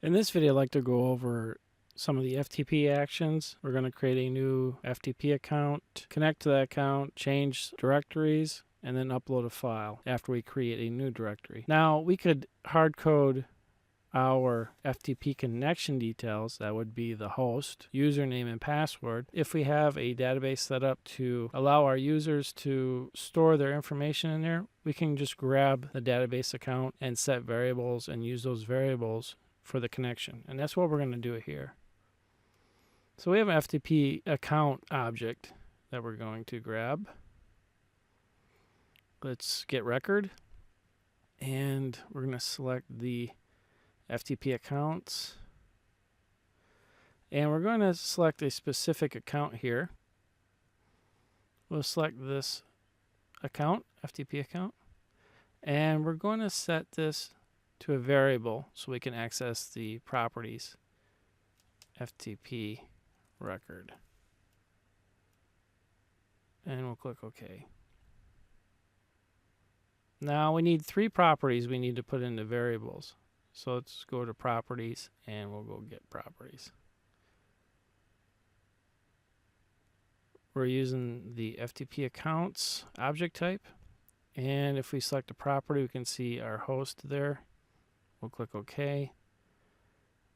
In this video, I'd like to go over some of the FTP actions. We're going to create a new FTP account, connect to that account, change directories, and then upload a file after we create a new directory. Now, we could hard code our FTP connection details. That would be the host, username, and password. If we have a database set up to allow our users to store their information in there, we can just grab the database account and set variables and use those variables for the connection. And that's what we're going to do here. So we have an FTP account object that we're going to grab. Let's get record. And we're going to select the FTP accounts. And we're going to select a specific account here. We'll select this account, FTP account. And we're going to set this to a variable so we can access the properties FTP record. And we'll click OK. Now we need 3 properties we need to put into variables. So let's go to properties and we'll go get properties. We're using the FTP accounts object type. And if we select a property, we can see our host there. We'll click OK.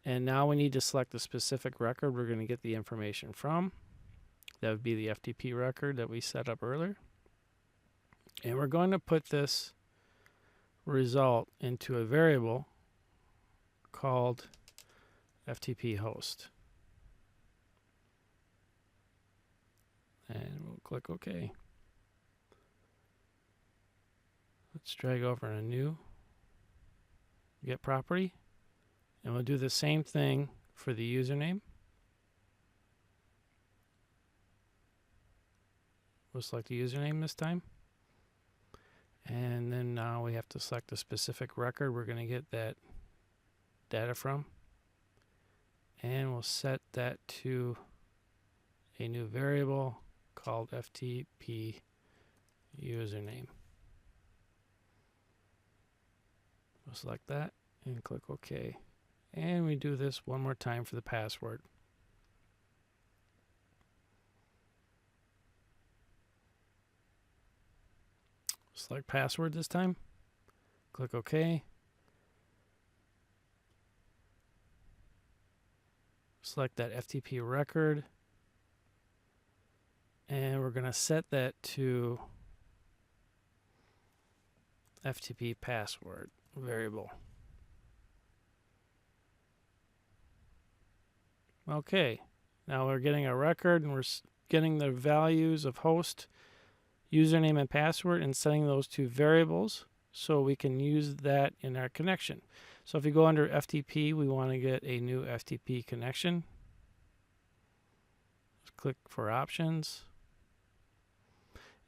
And now we need to select the specific record we're going to get the information from. That would be the FTP record that we set up earlier. And we're going to put this result into a variable called FTP host. And we'll click OK. Let's drag over a new get property. And we'll do the same thing for the username. We'll select the username this time. And then now we have to select a specific record we're going to get that data from. And we'll set that to a new variable called FTP username. We'll select that and click OK. And we do this one more time for the password. Select password this time. Click OK. Select that FTP record. And we're going to set that to FTP password variable. Okay, now we're getting a record and we're getting the values of host, username, and password and setting those to variables so we can use that in our connection. So if you go under FTP, we want to get a new FTP connection. Let's click for options.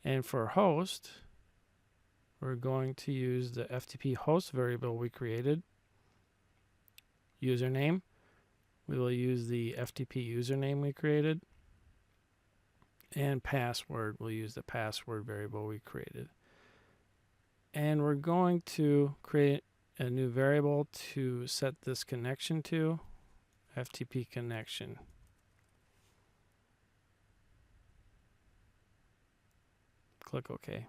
And for host, we're going to use the FTP host variable we created. Username, we will use the FTP username we created. And password, we'll use the password variable we created. And we're going to create a new variable to set this connection to, FTP connection. Click OK.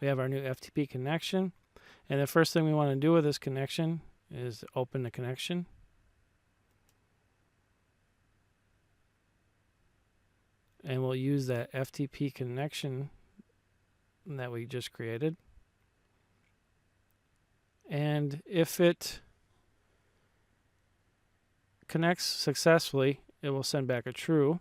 We have our new FTP connection. And the first thing we want to do with this connection is open the connection. And we'll use that FTP connection that we just created. And if it connects successfully, it will send back a true.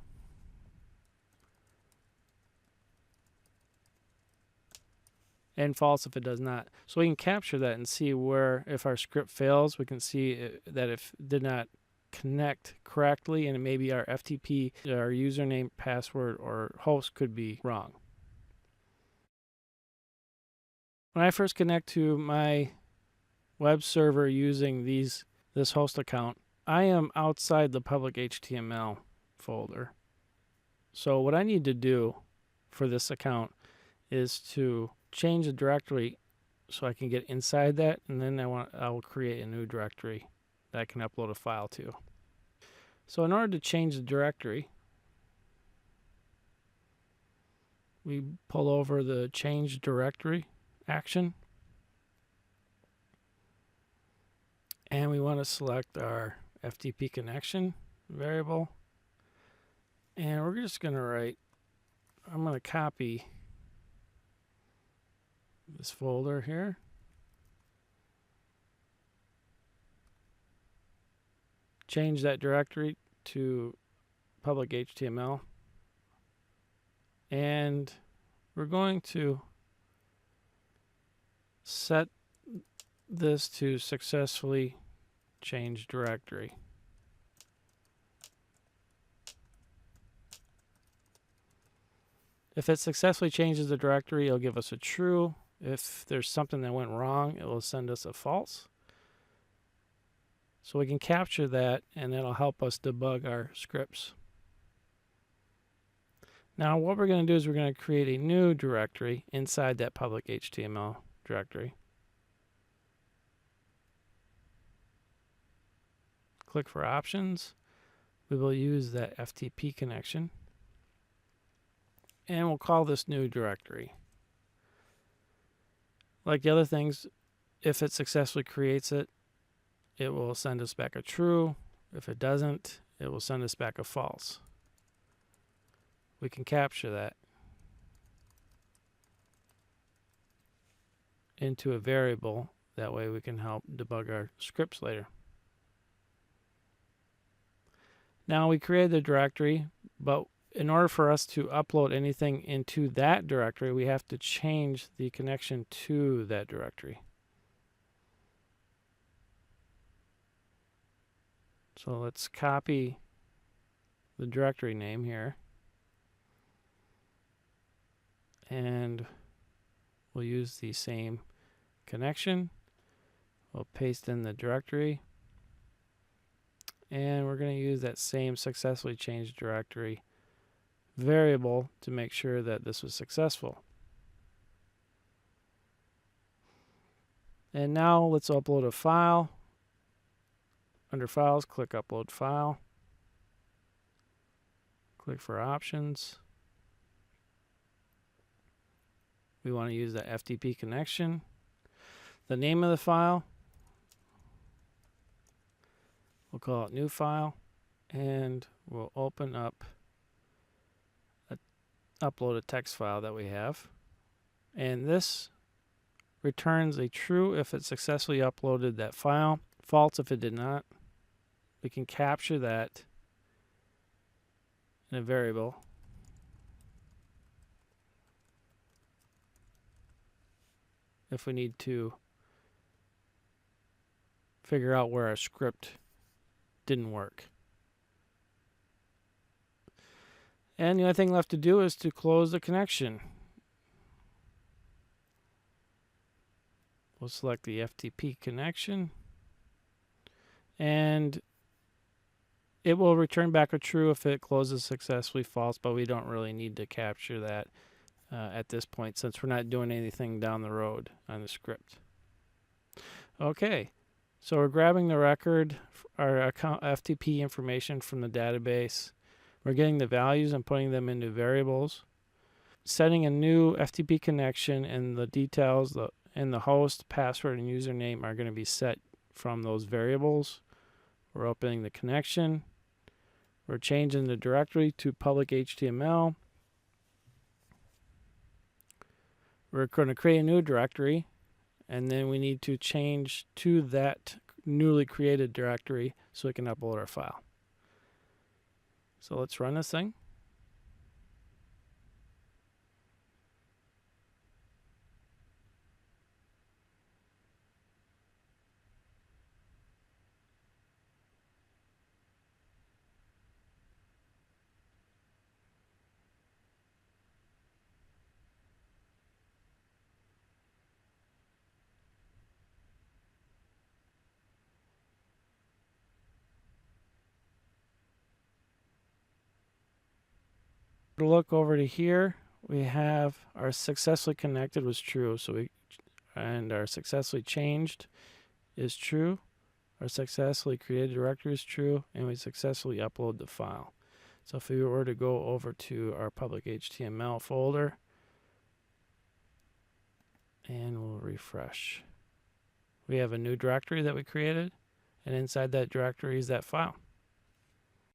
And false if it does not. So we can capture that and see where, if our script fails, we can see that if it did not connect correctly and maybe our FTP, our username, password, or host could be wrong. When I first connect to my web server using this host account, I am outside the public HTML folder. So what I need to do for this account is to change the directory so I can get inside that, and then I will create a new directory that I can upload a file to. So in order to change the directory, we pull over the change directory action, and we want to select our FTP connection variable, and we're just going to write, I'm going to copy this folder here, change that directory to public HTML, and we're going to set this to successfully change directory. If it successfully changes the directory, it'll give us a true. If there's something that went wrong, it will send us a false. So we can capture that, and that'll help us debug our scripts. Now what we're going to do is we're going to create a new directory inside that public HTML directory. Click for options. We will use that FTP connection, and we'll call this new directory. Like the other things, if it successfully creates it, it will send us back a true. If it doesn't, it will send us back a false. We can capture that into a variable. That way we can help debug our scripts later. Now we created the directory, but in order for us to upload anything into that directory, we have to change the connection to that directory. So let's copy the directory name here, and we'll use the same connection. We'll paste in the directory, and we're going to use that same successfully changed directory variable to make sure that this was successful. And now let's upload a file. Under Files, click Upload File. Click for Options. We want to use the FTP connection. The name of the file, we'll call it New File, and we'll open up upload a text file that we have. And this returns a true if it successfully uploaded that file, false if it did not. We can capture that in a variable. If we need to figure out where our script didn't work. And the only thing left to do is to close the connection. We'll select the FTP connection, and it will return back a true if it closes successfully, false, but we don't really need to capture that at this point since we're not doing anything down the road on the script. Okay, so we're grabbing the record, our account FTP information from the database. We're getting the values and putting them into variables, setting a new FTP connection, and the details and the host, password, and username are going to be set from those variables. We're opening the connection. We're changing the directory to public HTML. We're going to create a new directory, and then we need to change to that newly created directory so we can upload our file. So let's run this thing. To look over to here, we have our successfully connected was true, and our successfully changed is true. our successfully created directory is true, and we successfully upload the file. So if we were to go over to our public HTML folder, and we'll refresh, we have a new directory that we created, and inside that directory is that file.